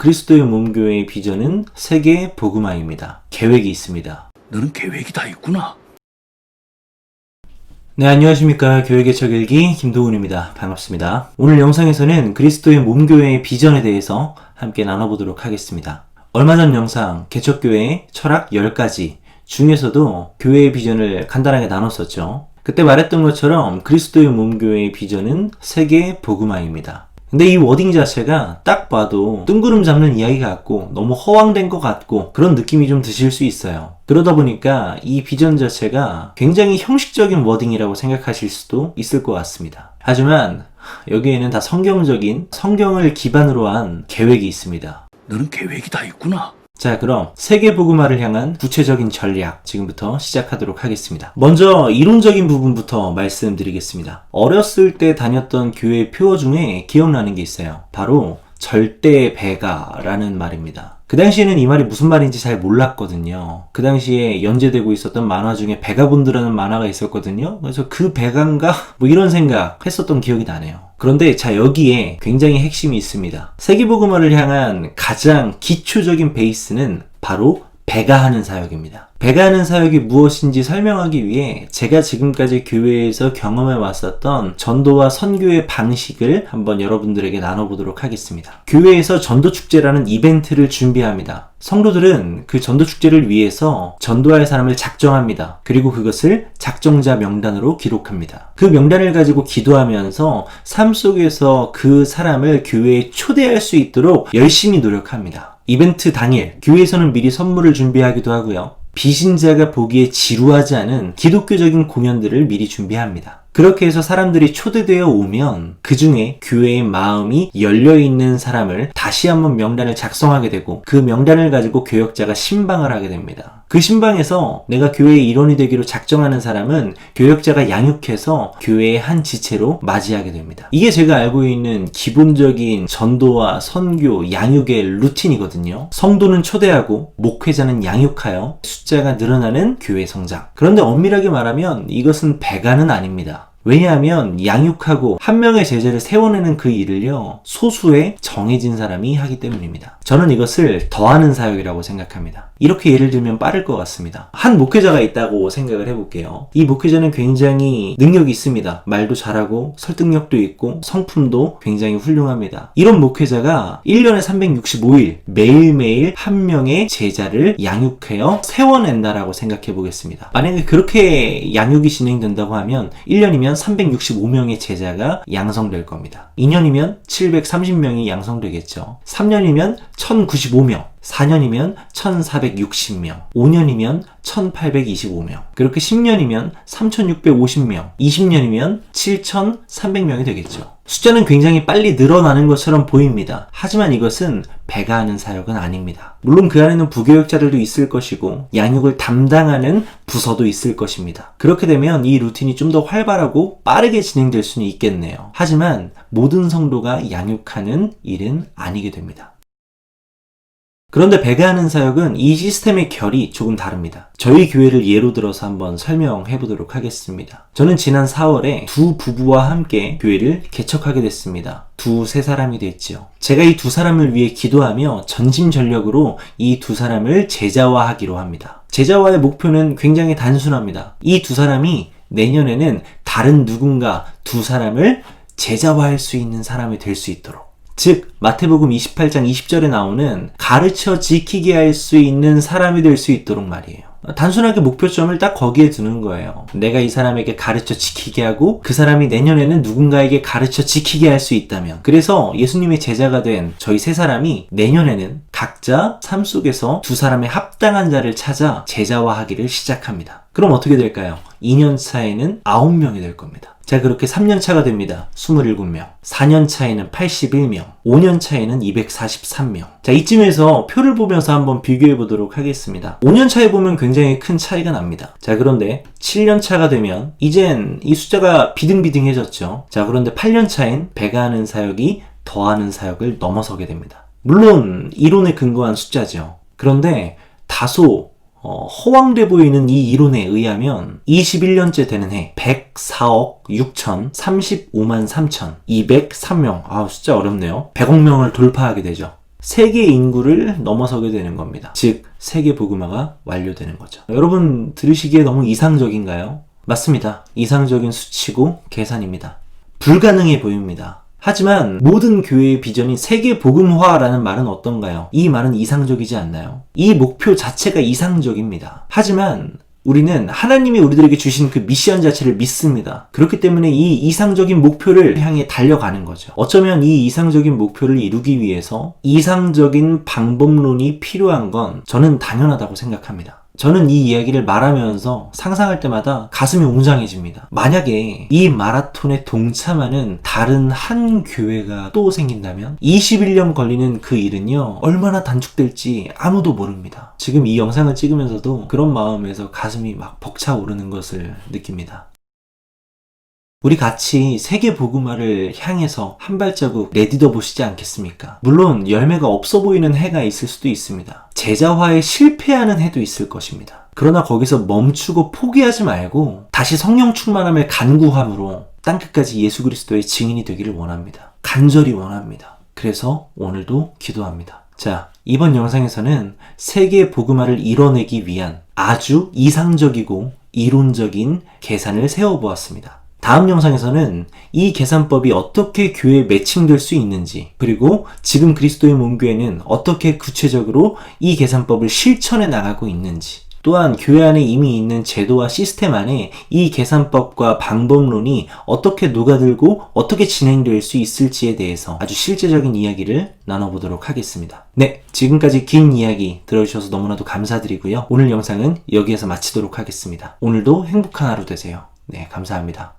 그리스도의 몸교회의 비전은 세계 복음화입니다. 계획이 있습니다. 너는 계획이 다 있구나. 네, 안녕하십니까. 교회의 척일기 김도훈입니다. 반갑습니다. 오늘 영상에서는 그리스도의 몸교회의 비전에 대해서 함께 나눠보도록 하겠습니다. 얼마 전 영상 개척교회의 철학 10가지 중에서도 교회의 비전을 간단하게 나눴었죠. 그때 말했던 것처럼 그리스도의 몸교회의 비전은 세계 복음화입니다. 근데 이 워딩 자체가 딱 봐도 뜬구름 잡는 이야기 같고 너무 허황된 것 같고 그런 느낌이 좀 드실 수 있어요. 그러다 보니까 이 비전 자체가 굉장히 형식적인 워딩이라고 생각하실 수도 있을 것 같습니다. 하지만 여기에는 다 성경적인 성경을 기반으로 한 계획이 있습니다. 너는 계획이 다 있구나. 자, 그럼 세계 복음화를 향한 구체적인 전략 지금부터 시작하도록 하겠습니다. 먼저 이론적인 부분부터 말씀드리겠습니다. 어렸을 때 다녔던 교회 표어 중에 기억나는 게 있어요. 바로 절대 배가라는 말입니다. 그 당시에는 이 말이 무슨 말인지 잘 몰랐거든요. 그 당시에 연재되고 있었던 만화 중에 베가본드라는 만화가 있었거든요. 그래서 그 베가인가? 뭐 이런 생각 했었던 기억이 나네요. 그런데 자, 여기에 굉장히 핵심이 있습니다. 세계복음화를 향한 가장 기초적인 베이스는 바로 배가하는 사역입니다. 배가하는 사역이 무엇인지 설명하기 위해 제가 지금까지 교회에서 경험해 왔었던 전도와 선교의 방식을 한번 여러분들에게 나눠보도록 하겠습니다. 교회에서 전도축제라는 이벤트를 준비합니다. 성도들은 그 전도축제를 위해서 전도할 사람을 작정합니다. 그리고 그것을 작정자 명단으로 기록합니다. 그 명단을 가지고 기도하면서 삶 속에서 그 사람을 교회에 초대할 수 있도록 열심히 노력합니다. 이벤트 당일 교회에서는 미리 선물을 준비하기도 하고요. 비신자가 보기에 지루하지 않은 기독교적인 공연들을 미리 준비합니다. 그렇게 해서 사람들이 초대되어 오면 그 중에 교회의 마음이 열려있는 사람을 다시 한번 명단을 작성하게 되고 그 명단을 가지고 교역자가 신방을 하게 됩니다. 그 신방에서 내가 교회의 일원이 되기로 작정하는 사람은 교역자가 양육해서 교회의 한 지체로 맞이하게 됩니다. 이게 제가 알고 있는 기본적인 전도와 선교, 양육의 루틴이거든요. 성도는 초대하고 목회자는 양육하여 숫자가 늘어나는 교회 성장. 그런데 엄밀하게 말하면 이것은 배가는 아닙니다. 왜냐하면 양육하고 한 명의 제자를 세워내는 그 일을요, 소수의 정해진 사람이 하기 때문입니다. 저는 이것을 더하는 사역이라고 생각합니다. 이렇게 예를 들면 빠를 것 같습니다. 한 목회자가 있다고 생각을 해볼게요. 이 목회자는 굉장히 능력이 있습니다. 말도 잘하고 설득력도 있고 성품도 굉장히 훌륭합니다. 이런 목회자가 1년에 365일 매일매일 한 명의 제자를 양육하여 세워낸다라고 생각해 보겠습니다. 만약에 그렇게 양육이 진행된다고 하면 1년이면 365명의 제자가 양성될 겁니다. 2년이면 730명이 양성되겠죠. 3년이면 1095명, 4년이면 1460명, 5년이면 1825명, 그렇게 10년이면 3650명, 20년이면 7300명이 되겠죠. 숫자는 굉장히 빨리 늘어나는 것처럼 보입니다. 하지만 이것은 배가하는 사역은 아닙니다. 물론 그 안에는 부교역자들도 있을 것이고 양육을 담당하는 부서도 있을 것입니다. 그렇게 되면 이 루틴이 좀 더 활발하고 빠르게 진행될 수는 있겠네요. 하지만 모든 성도가 양육하는 일은 아니게 됩니다. 그런데 배가하는 사역은 이 시스템의 결이 조금 다릅니다. 저희 교회를 예로 들어서 한번 설명해 보도록 하겠습니다. 저는 지난 4월에 두 부부와 함께 교회를 개척하게 됐습니다. 두세 사람이 됐죠. 제가 이 두 사람을 위해 기도하며 전심전력으로 이 두 사람을 제자화하기로 합니다. 제자화의 목표는 굉장히 단순합니다. 이 두 사람이 내년에는 다른 누군가 두 사람을 제자화할 수 있는 사람이 될 수 있도록, 즉 마태복음 28장 20절에 나오는 가르쳐 지키게 할 수 있는 사람이 될 수 있도록 말이에요. 단순하게 목표점을 딱 거기에 두는 거예요. 내가 이 사람에게 가르쳐 지키게 하고 그 사람이 내년에는 누군가에게 가르쳐 지키게 할 수 있다면, 그래서 예수님의 제자가 된 저희 세 사람이 내년에는 각자 삶 속에서 두 사람의 합당한 자를 찾아 제자화하기를 시작합니다. 그럼 어떻게 될까요? 2년 차에는 9명이 될 겁니다. 자, 그렇게 3년 차가 됩니다. 27명. 4년 차에는 81명. 5년 차에는 243명. 자, 이쯤에서 표를 보면서 한번 비교해 보도록 하겠습니다. 5년 차에 보면 굉장히 큰 차이가 납니다. 자, 그런데 7년 차가 되면 이젠 이 숫자가 비등비등해졌죠. 자, 그런데 8년 차엔 배가하는 사역이 더하는 사역을 넘어서게 됩니다. 물론 이론에 근거한 숫자죠. 그런데 다소 허황돼 보이는 이 이론에 의하면 21년째 되는 해 104억 6천 35만 3천 203명, 숫자 어렵네요. 100억 명을 돌파하게 되죠. 세계 인구를 넘어서게 되는 겁니다. 즉 세계 복음화가 완료되는 거죠. 여러분 들으시기에 너무 이상적인가요? 맞습니다. 이상적인 수치고 계산입니다. 불가능해 보입니다. 하지만 모든 교회의 비전인 세계 복음화라는 말은 어떤가요? 이 말은 이상적이지 않나요? 이 목표 자체가 이상적입니다. 하지만 우리는 하나님이 우리들에게 주신 그 미션 자체를 믿습니다. 그렇기 때문에 이 이상적인 목표를 향해 달려가는 거죠. 어쩌면 이 이상적인 목표를 이루기 위해서 이상적인 방법론이 필요한 건 저는 당연하다고 생각합니다. 저는 이 이야기를 말하면서 상상할 때마다 가슴이 웅장해집니다. 만약에 이 마라톤에 동참하는 다른 한 교회가 또 생긴다면 21년 걸리는 그 일은요 얼마나 단축될지 아무도 모릅니다. 지금 이 영상을 찍으면서도 그런 마음에서 가슴이 막 벅차오르는 것을 느낍니다. 우리 같이 세계 복음화를 향해서 한 발자국 내딛어 보시지 않겠습니까? 물론 열매가 없어 보이는 해가 있을 수도 있습니다. 제자화에 실패하는 해도 있을 것입니다. 그러나 거기서 멈추고 포기하지 말고 다시 성령 충만함을 간구함으로 땅끝까지 예수 그리스도의 증인이 되기를 원합니다. 간절히 원합니다. 그래서 오늘도 기도합니다. 자, 이번 영상에서는 세계 복음화를 이뤄내기 위한 아주 이상적이고 이론적인 계산을 세워보았습니다. 다음 영상에서는 이 계산법이 어떻게 교회에 매칭될 수 있는지, 그리고 지금 그리스도의 몸교회는 어떻게 구체적으로 이 계산법을 실천해 나가고 있는지, 또한 교회 안에 이미 있는 제도와 시스템 안에 이 계산법과 방법론이 어떻게 녹아들고 어떻게 진행될 수 있을지에 대해서 아주 실제적인 이야기를 나눠보도록 하겠습니다. 네, 지금까지 긴 이야기 들어주셔서 너무나도 감사드리고요. 오늘 영상은 여기에서 마치도록 하겠습니다. 오늘도 행복한 하루 되세요. 네, 감사합니다.